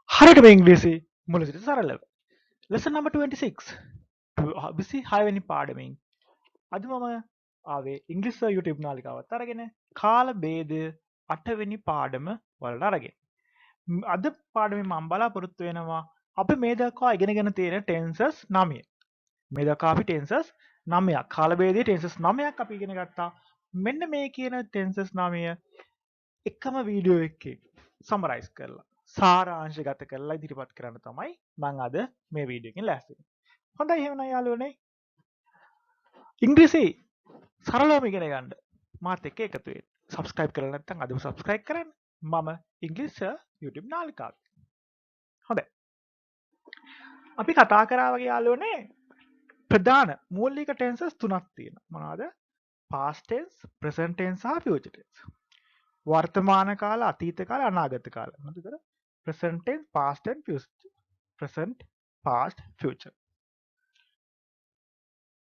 හරියට මේ ඉංග්‍රීසි මුල සිට සරලව. lesson number 26. විසි 6 වෙනි පාඩමෙන් අද මම ආවේ ඉංග්‍රීසි YouTube නාලිකාවත් අරගෙන කාල භේදය 8 වෙනි පාඩම වලට අරගෙන. අද පාඩමේ මම බලාපොරොත්තු වෙනවා අපි මේ දක්වා ඉගෙනගෙන තියෙන ටෙන්සස් 9. මේ දක්වා අපි ටෙන්සස් 9ක් කාල භේදයේ ටෙන්සස් 9ක් අපි ඉගෙන ගත්තා. මෙන්න මේ කියන ටෙන්සස් 9 එකම වීඩියෝ එකකින් සමරයිස් කරලා සාරාංශගත කරලා ඉදිරිපත් කරන්න තමයි මම අද මේ වීඩියෝ එකෙන් ලෑස්ති වෙන්නේ. හොඳයි එහෙනම් යාළුවනේ. ඉංග්‍රීසි සරලවම ඉගෙන ගන්න මාත් එක්ක එකතු වෙන්න. subscribe කරලා නැත්නම් අදම subscribe කරන්න. මම ඉංග්‍රීසි YouTube නාලිකාවේ. හොඳයි. අපි කතා කරා වගේ යාළුවනේ ප්‍රධාන මූලික ටෙන්සස් තුනක් තියෙනවා. මොනවද? past tense, present tense සහ future tense. වර්තමාන කාල, අතීත කාල, අනාගත කාල. මොකද present tense, past tense, future. present, past, future.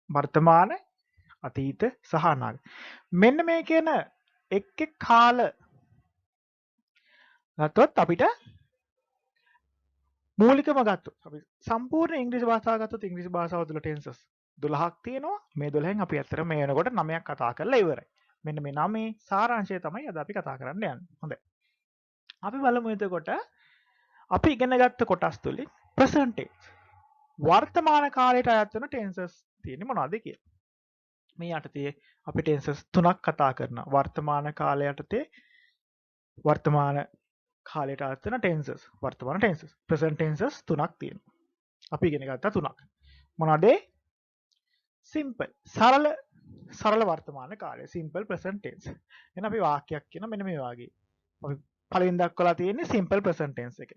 වර්තමාන, අතීත සහ අනාගත. මෙන්න මේ කියන එක් කාල ගත්තොත් අපිට මූලිකම ගත්තොත් අපි සම්පූර්ණ ඉංග්‍රීසි භාෂාව ගත්තොත් ඉංග්‍රීසි භාෂාව තුළ ටෙන්සස් 12ක් තියෙනවා. මේ 12න් අපි ඇත්තට මේ වෙනකොට 9ක් කතා කරලා ඉවරයි. මෙන්න මේ 9 සාරාංශය තමයි අද අපි කතා කරන්න යන්නේ. හොඳයි. අපි බලමු එතකොට අපි ඉගෙන ගත්ත කොටස් තුලින් present tense වර්තමාන කාලයට අයත් වෙන ටෙන්සස් තියෙන්නේ මොනවද කියලා. මේ යටතේ අපි ටෙන්සස් තුනක් කතා කරනවා. වර්තමාන කාලය යටතේ වර්තමාන කාලයට අයත් වෙන ටෙන්සස් වර්තමාන ටෙන්සස් present tenses තුනක් තියෙනවා. අපි ඉගෙන ගත්තා තුනක්. මොනවද? simple සරල වර්තමාන කාලය simple present tense. එහෙනම් අපි වාක්‍යයක් කියන මෙන්න මේ වගේ. අපි පළවෙනි දක්වලා තියෙන්නේ simple present tense එක.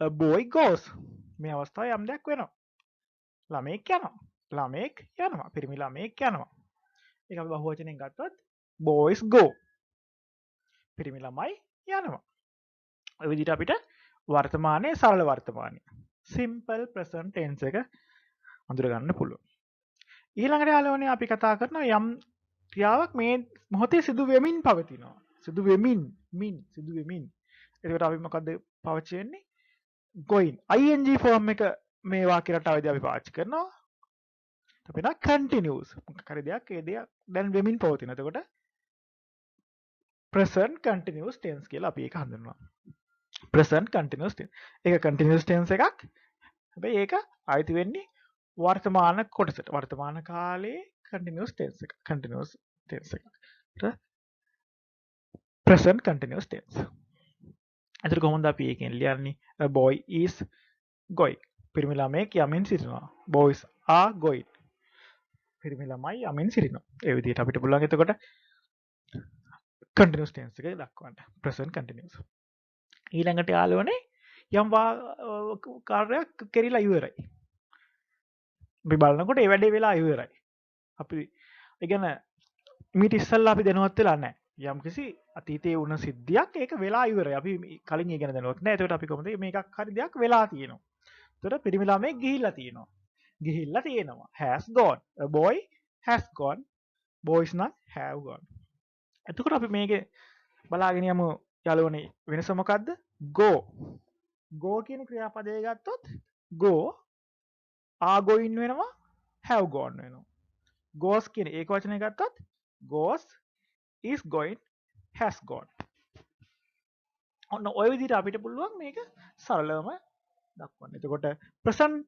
A boy goes. මේ අවස්ථාවේ යම් දෙයක් වෙනවා. ළමෙක් යනවා. ළමෙක් යනවා. පිරිමි ළමෙක් යනවා. ඒක අපි බහුවචනයෙන් ගත්තොත් boys go. පිරිමි ළමයි යනවා. ඔය විදිහට අපිට වර්තමානයේ සරල වර්තමානය simple present tense එක අඳුර ගන්න පුළුවන්. ඊළඟට යාළුවනේ අපි කතා කරනවා යම් ක්‍රියාවක් මේ මොහොතේ සිදු වෙමින් පවතිනවා. සිදු වෙමින්. එතකොට අපි මොකද්ද පාවිච්චි වෙන්නේ? going. ing form එක මේ වාක්‍ය රටාවේදී අපි පාවිච්චි කරනවා. අපිට continuous. මොකක් හරි දෙයක් ඒ දෙයක් දැන් වෙමින් පවතින. එතකොට present continuous tense කියලා අපි ඒක හඳුන්වනවා. present continuous tense. ඒක continuous tense එකක්. හැබැයි ඒක ආйти වෙන්නේ වර්තමාන කොටසට. වර්තමාන කාලයේ continuous tense එක. continuous tense එක. present continuous tense. එතකොට කොහොමද අපි ඒකෙන් ලියන්නේ? A boy is going. පිරිමි ළමයෙක් යමින් සිටිනවා. boys are going. පිරිමි ළමයි යමින් සිටිනවා. ඒ විදිහට අපිට පුළුවන් එතකොට continuous tense එක දක්වන්න. present continuous. ඊළඟට යාළුවනේ යම් කාර්යයක් කෙරිලා ඉවරයි. අපි බලනකොට ඒ වැඩේ වෙලා ඉවරයි. අපි ඉගෙන මීට ඉස්සල්ලා අපි දැනුවත් වෙලා නැහැ. යම්කිසි අතීතයේ වුණ සිද්ධියක් ඒක වෙලා ඉවරයි. අපි කලින් ඉගෙන දැනුවත් නැහැ. ඒකට අපි කොහොමද මේකක් හරි දෙයක් වෙලා තියෙනවා. ඒතර පිරිමි ළමයෙක් ගිහිල්ලා තියෙනවා. has gone. A boy has gone. boys නම් have gone. එතකොට අපි මේකේ බලාගෙන යමු යාළුවනේ වෙනස මොකද්ද? go. go කියන ක්‍රියාපදය ගත්තොත් go are going වෙනවා have gone වෙනවා. goes කියන ඒක වචනය ගත්තොත් goes is going has gone. ඔන්න ඔය විදිහට අපිට පුළුවන් මේක සරලවම දක්වන්න. එතකොට present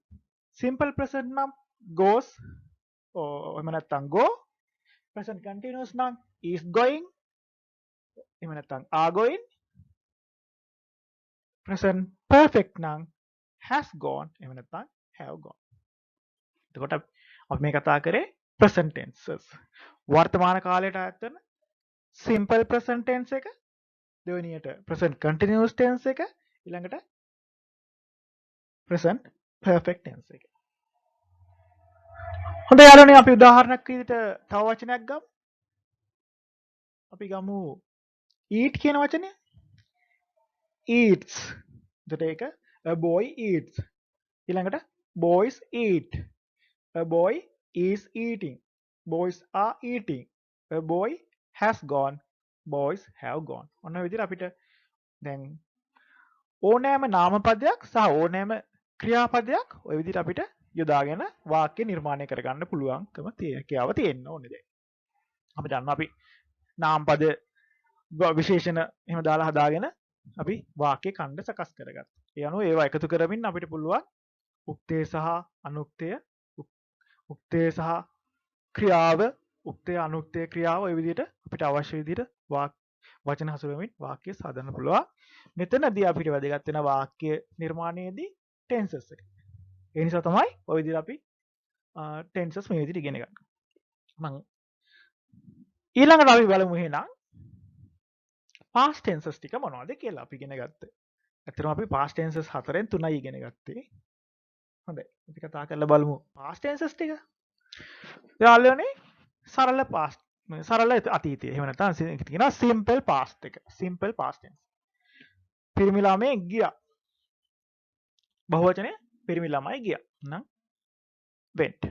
simple present නම් goes එහෙම නැත්නම් go. present continuous නම් is going. එහෙම නැත්නම් are going. present perfect නම් has gone. එහෙම නැත්නම් have gone. එතකොට අපි මේ කතා කරේ present tenses. වර්තමාන කාලයට අයත් වෙන simple present tense එක, දෙවෙනියට present continuous tense එක, ඊළඟට present perfect tense එක. හොඳයි යාළුවනේ අපි උදාහරණයක් විදිහට තව වචනයක් ගමු. අපි ගමු eat කියන වචනය. eats. එතකොට ඒක a boy eats. ඊළඟට boys eat. A boy is eating. Boys are eating. A boy has gone. Boys have gone. ඔන්න ඔය විදිහට අපිට දැන් ඕනෑම නාමපදයක් සහ ඕනෑම ක්‍රියාපදයක් ඔය විදිහට අපිට යොදාගෙන වාක්‍ය නිර්මාණය කරගන්න පුළුවන්කම හැකියාව තියෙන්න ඕනේ දැන්. අපි දන්නවා අපි නාමපද විශේෂණ එහෙම දාලා හදාගෙන අපි වාක්‍ය ඛණ්ඩ සකස් කරගත්තා. ඒ අනුව ඒවා එකතු කරමින් අපිට පුළුවන් උක්තය සහ අනුක්තය, උක්තය සහ ක්‍රියාව, උක්තය අනුක්තය ක්‍රියාව ඔය විදිහට අපිට අවශ්‍ය විදිහට වචන හසුරවමින් වාක්‍ය සාදන්න පුළුවන්. මෙතනදී අපිට වැදගත් වෙන වාක්‍ය නිර්මාණයේදී ටෙන්සස් එක. ඒ නිසා තමයි ඔය විදිහට අපි ටෙන්සස් මේ විදිහට ඉගෙන ගන්න. මම ඊළඟට අපි බලමු එහෙනම් past tenses ටික මොනවද කියලා අපි ඉගෙන ගත්තා. ඇත්තටම අපි past tenses 4න් 3යි ඉගෙන ගත්තේ. හොඳයි. අපි කතා කරලා බලමු past tenses ටික. යාළුවනේ සරල past සරල අතීතය. එහෙම නැත්නම් කියනවා simple past එක. simple past tense. පිරිමි ළමයි ගියා. බහුවචනේ පිරිමි ළමයි ගියා. නම් went.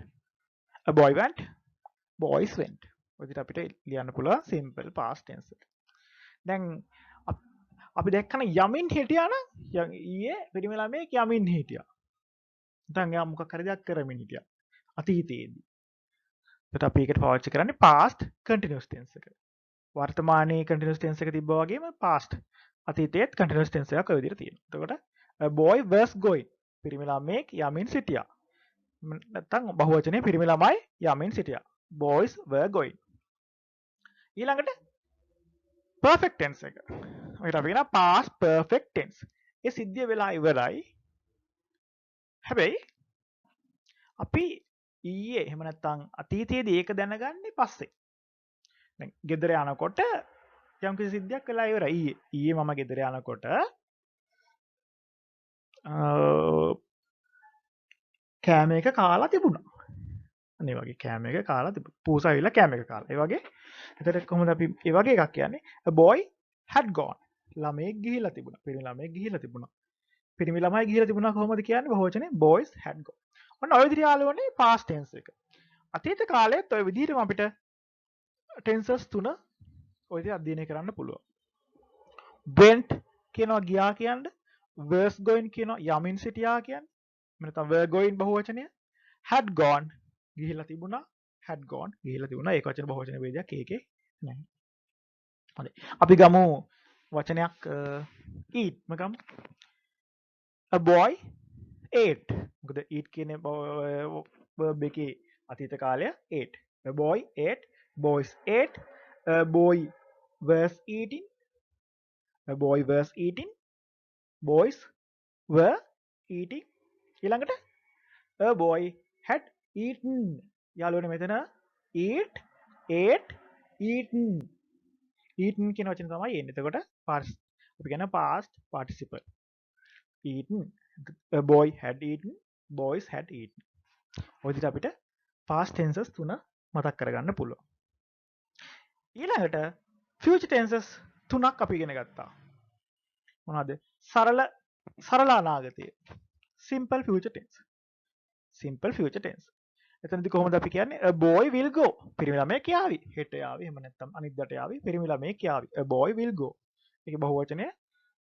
A boy went. Boys went. ඔය විදිහට අපිට ලියන්න පුළුවන් simple past tense එක. දැන් අපි දැක්කන යමින් හිටියා නම් ඊයේ පිරිමි ළමයෙක් යමින් හිටියා. නැත්නම් එයා මොකක් හරි දෙයක් කරමින් හිටියා. අතීතයේදී. ඒකට අපි ඒකට පාවිච්චි කරන්නේ past continuous tense එක. වර්තමානයේ continuous tense එක තිබ්බා වගේම past අතීතයේත් continuous tense එකක් ඔය විදිහට තියෙනවා. එතකොට a boy was going. පිරිමි ළමයෙක් යමින් සිටියා. නැත්නම් බහුවචනයේ පිරිමි ළමයි යමින් සිටියා. Boys were going. ඊළඟට perfect tense එක. ඔකට අපි කියනවා past perfect tense. ඒ සිද්ධිය වෙලා ඉවරයි. හැබැයි අපි ඊයේ එහෙම නැත්නම් අතීතයේදී ඒක දැනගන්නේ පස්සේ. දැන් ගෙදර යනකොට යම්කිසි සිද්ධියක් වෙලා ඉවරයි. ඊයේ මම ගෙදර යනකොට කෑම එක කාලා තිබුණා. අනේ වගේ කෑම එක කාලා තිබුණා. පූසා ඇවිල්ලා කෑම එක කාලා. ඒ වගේ එතකොට කොහොමද අපි ඒ වගේ එකක් කියන්නේ? A boy had gone. ළමයෙක් ගිහිලා තිබුණා. පිරිමි ළමයෙක් ගිහිලා තිබුණා. පිරිමි ළමයි ගිහිලා තිබුණා කොහොමද කියන්නේ? බහුවචනේ boys had gone. ඔන්න ඔය විදිහට යාළුවනේ past tense එක. අතීත කාලයේත් ඔය විදිහටම අපිට tenses තුන ඔය විදිහට අධ්‍යයනය කරන්න පුළුවන්. went කියනවා ගියා කියන්නේ. was going කියනවා යමින් සිටියා කියන්නේ. නැත්නම් were going බහුවචනය. had gone ගිහිලා තිබුණා. had gone ගිහිලා තිබුණා. ඒක වචන බහුවචන ભેදයක් ඒකේ නැහැ. හරි. අපි ගමු වචනයක් eat ම ගමු. a boy ate. මොකද eat කියන verb එකේ අතීත කාලය ate. a boy ate. boys ate. a boy was eating. a boy was eating. boys were eating. ඊළඟට a boy had eaten. යාළුවනේ මෙතන eat, ate, eaten. eaten කියන වචන තමයි එන්නේ. එතකොට අපි කියන past participle. eaten. A boy had eaten. Boys had eaten. ඔය විදිහට අපිට past tenses තුන මතක් කරගන්න පුළුවන්. ඊළඟට future tenses තුනක් අපි ඉගෙන ගත්තා. මොනවද? සරල අනාගතය. simple future tense. simple future tense. එතනදී කොහොමද අපි කියන්නේ? a boy will go. පිරිමි ළමයෙක් යාවි. හෙට යාවි. එහෙම නැත්නම් අනිද්දාට යාවි. පිරිමි ළමයෙක් යාවි. a boy will go. ඒකේ බහුවචනය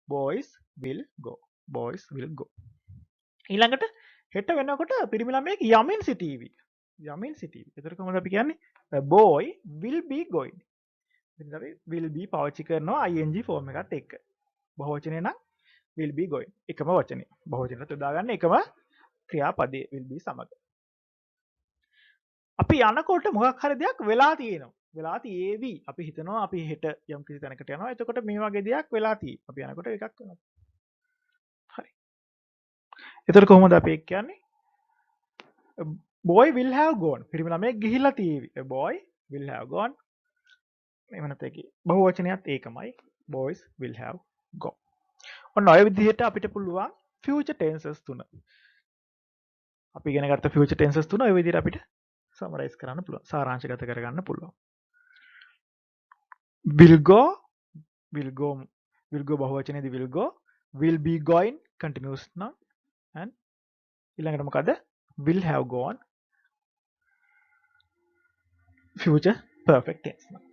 boys will go. boys will go. ඊළඟට හෙට වෙනකොට පිරිමි ළමයෙක් යමින් සිටීවි. යමින් සිටීවි. එතකොට කොහොමද අපි කියන්නේ? a boy will be going. ඉතින් අපි will be පාවිච්චි කරනවා ing form එකත් එක්ක. බහුවචනේ නම් will be going. එකම වචනේ. බහුවචනයට යොදා ගන්න එකම ක්‍රියාපදයේ will be සමග. අපි යනකොට මොකක් හරි දෙයක් වෙලා තියෙනවා. වෙලා තියේවි. අපි හිතනවා අපි හෙට යම් කිසි තැනකට යනවා. එතකොට මේ වගේ දෙයක් වෙලා තියෙයි. අපි යනකොට එකක් වෙනවා. හරි. එතකොට කොහොමද අපි ඒක කියන්නේ? A boy will have gone. පිරිමි ළමයෙක් ගිහිල්ලා තියෙවි. A boy will have gone. එහෙම නැත්නම් බහුවචනයත් ඒකමයි. Boys will have gone. ඔන්න ඔය විදිහට අපිට පුළුවන් future tenses තුන. අපි ඉගෙන ගත්ත future tenses තුන ඔය විදිහට අපිට සමරයිස් කරන්න පුළුවන්. සාරාංශගත කරගන්න පුළුවන්. will go බහුවචනයේදී will go, will be going continuous නම් and ඊළඟට මොකද? will have gone future perfect tense නම්.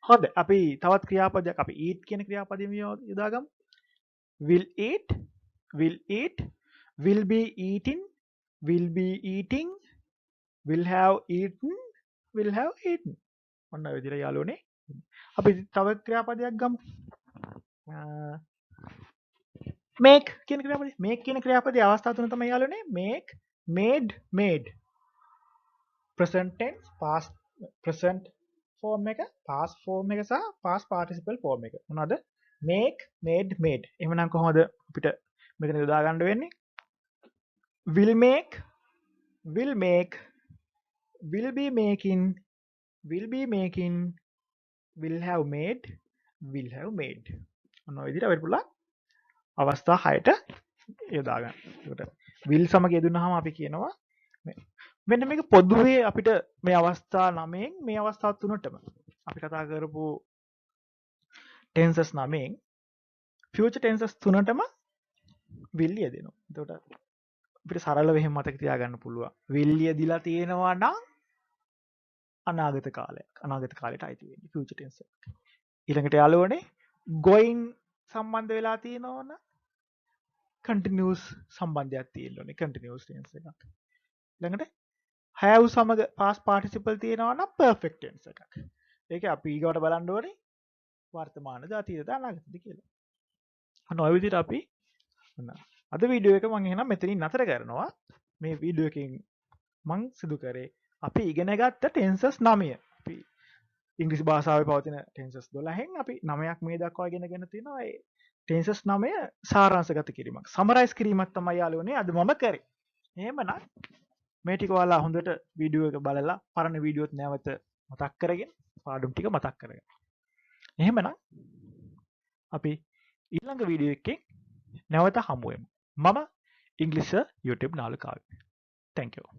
හොඳයි අපි තවත් ක්‍රියාපදයක් අපි eat කියන ක්‍රියාපදෙම යොදාගමු. will eat, will eat, will be eating, will be eating, will have eaten, will have eaten. ඔන්න ඔය විදිහට යාළුවනේ. අපි තව ක්‍රියාපදයක් ගමු. make කියන ක්‍රියාපදේ. make කියන ක්‍රියාපදේ අවස්ථා තුන තමයි යාළුවනේ. make, made, made. present tense, past present form එක, past form එක සහ past participle form එක. මොනවද? make, made, made. එහෙමනම් කොහොමද අපිට මෙතන යොදා ගන්න වෙන්නේ? will make, will make, will be making, will be making, will have made, will have made. ඔන්න ඔය විදිහට අපිට පුළුවන් අවස්ථා 6ට යොදා ගන්න. ඒකට will සමග යෙදුනහම අපි කියනවා මෙන්න මේක පොදුවේ අපිට මේ අවස්ථා 9න් මේ අවස්ථා 3ටම අපි කතා කරපු tenses 9න් future tenses 3ටම will යෙදෙනවා. එතකොට අපිට සරලව එහෙම මතක තියාගන්න පුළුවන්. will යෙදිලා තියෙනවා නම් අනාගත කාලයක්. අනාගත කාලයට අයිති වෙන්නේ future tense එක. ඊළඟට යාළුවනේ going සම්බන්ධ වෙලා තියෙනවා නම් continuous සම්බන්ධයක් තියෙන්න ඕනේ. continuous tense එකක්. ඊළඟට have සමග past participle තියෙනවා නම් perfect tense එකක්. ඒක අපි ඊගොට බලන්න ඕනේ වර්තමානද අතීතද අනාගතද කියලා. අන්න ඔය විදිහට අපි අද වීඩියෝ එක මම එහෙනම් මෙතනින් නතර කරනවා. මේ වීඩියෝ එකෙන් මම සිදු කරේ අපි ඉගෙන ගත්ත ටෙන්සස් 9. අපි ඉංග්‍රීසි භාෂාවේ පවතින ටෙන්සස් 12න් අපි 9ක් මේ දක්වා ඉගෙනගෙන තිනවා. ඒ ටෙන්සස් 9 සාරාංශගත කිරීමක්, සමරයිස් කිරීමක් තමයි යාළුවනේ අද මම කරේ. එහෙමනම් මේ ටික ඔයාලා හොඳට වීඩියෝ එක බලලා පරණ වීඩියෝත් නැවත මතක් කරගෙන පාඩම් ටික මතක් කරගන්න. එහෙමනම් අපි ඊළඟ වීඩියෝ එකේ නැවත හමු වෙමු. මම ඉංග්‍රීසි YouTube නාලිකාවේ. Thank you.